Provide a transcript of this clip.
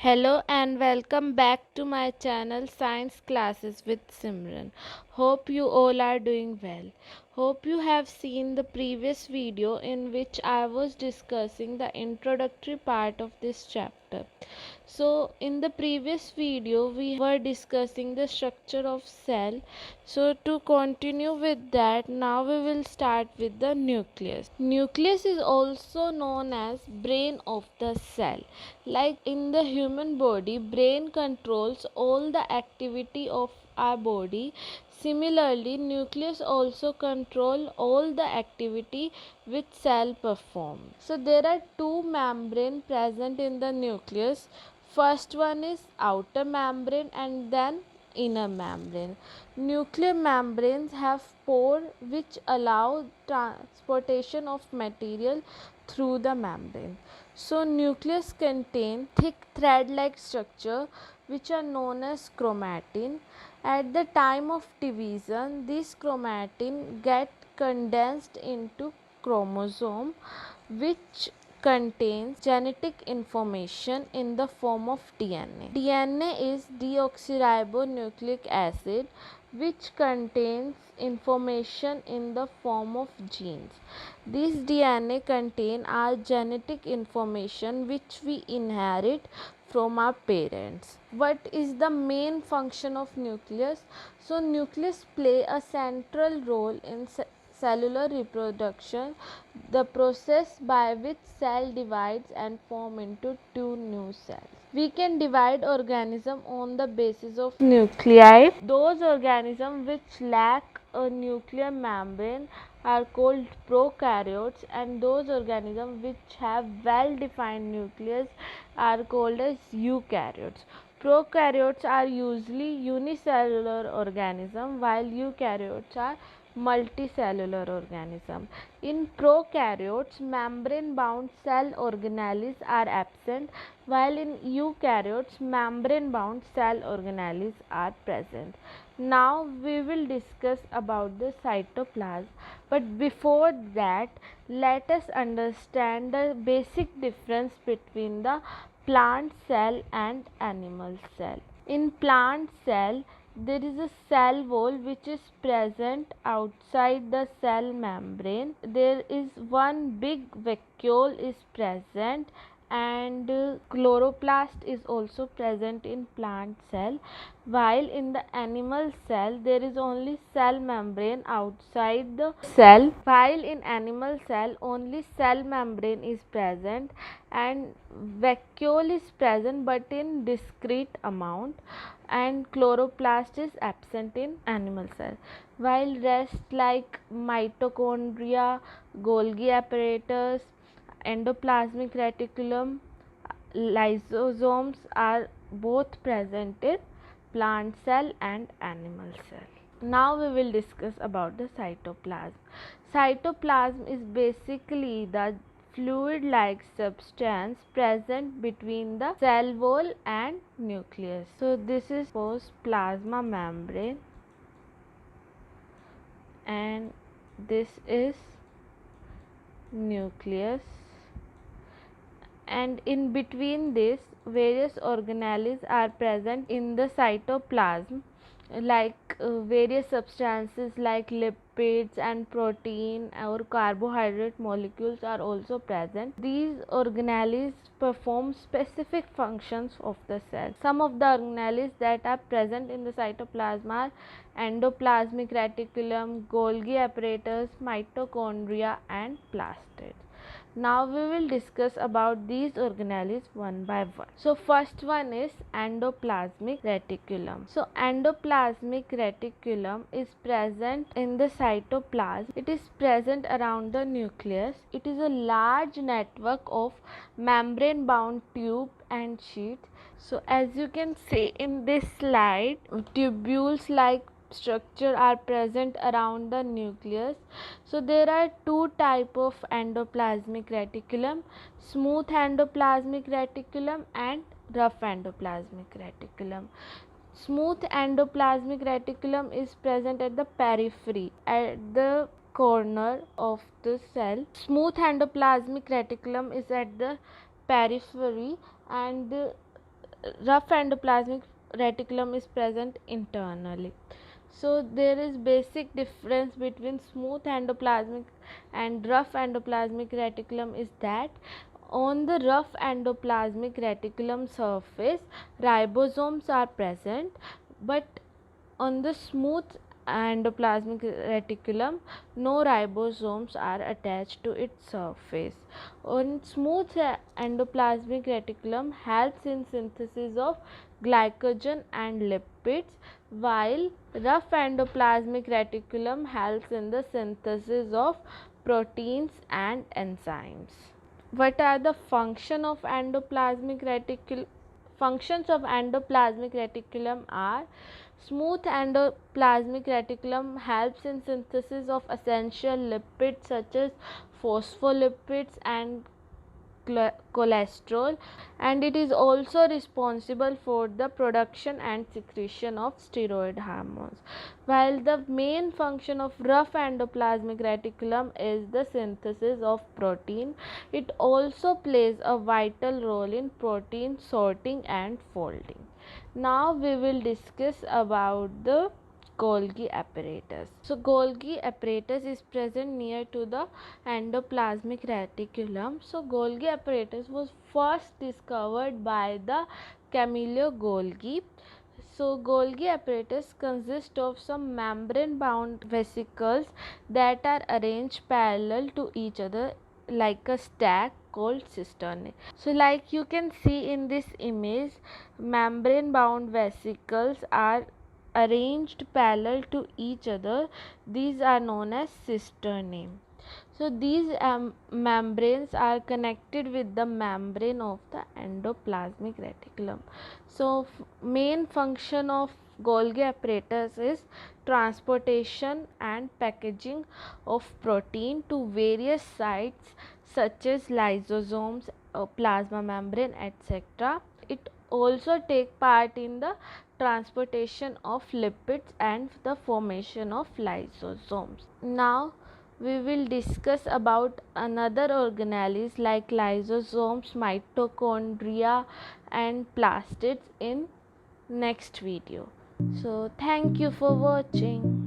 Hello and welcome back to my channel Science Classes with Simran. Hope you all are doing well. Hope you have seen the previous video in which I was discussing the introductory part of this chapter. So in the previous video we were discussing the structure of cell. So to continue with that, now we will start with the nucleus. Nucleus is also known as brain of the cell. Like in the human body, brain controls all the activity of our body. Similarly, nucleus also control all the activity which cell perform. So there are two membrane present in the nucleus. First one is outer membrane and then inner membrane. Nuclear membranes have pore which allow transportation of material through the membrane. So nucleus contain thick thread-like structure which are known as chromatin. At the time of division, this chromatin get condensed into chromosome which contains genetic information in the form of DNA. DNA is deoxyribonucleic acid which contains information in the form of genes. This DNA contain our genetic information which we inherit from our parents. What is the main function of nucleus? So nucleus play a central role in cellular reproduction, the process by which cell divides and form into two new cells. We can divide organism on the basis of nuclei. Those organisms which lack a nuclear membrane are called prokaryotes, and those organisms which have well defined nucleus are called as eukaryotes. Prokaryotes are usually unicellular organisms while eukaryotes are multicellular organism. In prokaryotes, membrane bound cell organelles are absent, while in eukaryotes, membrane bound cell organelles are present. Now we will discuss about the cytoplasm, but before that, let us understand the basic difference between the plant cell and animal cell. In plant cell, there is a cell wall which is present outside the cell membrane. There is one big vacuole is present, and chloroplast is also present in plant cell, while in the animal cell there is only cell membrane outside the cell. While in animal cell only cell membrane is present and vacuole is present but in discrete amount, and chloroplast is absent in animal cell, while rest like mitochondria, Golgi apparatus, endoplasmic reticulum, lysosomes are both present in plant cell and animal cell. Now we will discuss about the cytoplasm. Cytoplasm is basically the fluid like substance present between the cell wall and nucleus. So this is plasma membrane, and this is nucleus, and in between this various organelles are present in the cytoplasm, like various substances like lipids and protein or carbohydrate molecules are also present. These organelles perform specific functions of the cell. Some of the organelles that are present in the cytoplasm are endoplasmic reticulum, Golgi apparatus, mitochondria and plastids. Now we will discuss about these organelles one by one. So first one is endoplasmic reticulum. So endoplasmic reticulum is present in the cytoplasm. It is present around the nucleus. It is a large network of membrane bound tube and sheath. So as you can see in this slide, tubules like structure are present around the nucleus. So there are two type of endoplasmic reticulum: smooth endoplasmic reticulum and rough endoplasmic reticulum. Smooth endoplasmic reticulum is present at the periphery, at the corner of the cell. Smooth endoplasmic reticulum is at the periphery, and rough endoplasmic reticulum is present internally. So there is basic difference between smooth endoplasmic and rough endoplasmic reticulum is that on the rough endoplasmic reticulum surface ribosomes are present, but on the smooth endoplasmic reticulum, no ribosomes are attached to its surface. On smooth endoplasmic reticulum helps in synthesis of glycogen and lipids, while rough endoplasmic reticulum helps in the synthesis of proteins and enzymes. What are the functions of endoplasmic reticulum? Functions of endoplasmic reticulum are: smooth endoplasmic reticulum helps in synthesis of essential lipids such as phospholipids and cholesterol, and it is also responsible for the production and secretion of steroid hormones. While the main function of rough endoplasmic reticulum is the synthesis of protein, it also plays a vital role in protein sorting and folding. Now we will discuss about the Golgi apparatus. So Golgi apparatus is present near to the endoplasmic reticulum. So Golgi apparatus was first discovered by the Camillo Golgi. So Golgi apparatus consists of some membrane bound vesicles that are arranged parallel to each other like a stack called cisternae. So like you can see in this image, membrane bound vesicles are arranged parallel to each other. These are known as cisternae. So these membranes are connected with the membrane of the endoplasmic reticulum. So main function of Golgi apparatus is transportation and packaging of protein to various sites such as lysosomes, plasma membrane, etc. It also take part in the transportation of lipids and the formation of lysosomes. Now we will discuss about another organelles like lysosomes, mitochondria and plastids in next video. So thank you for watching.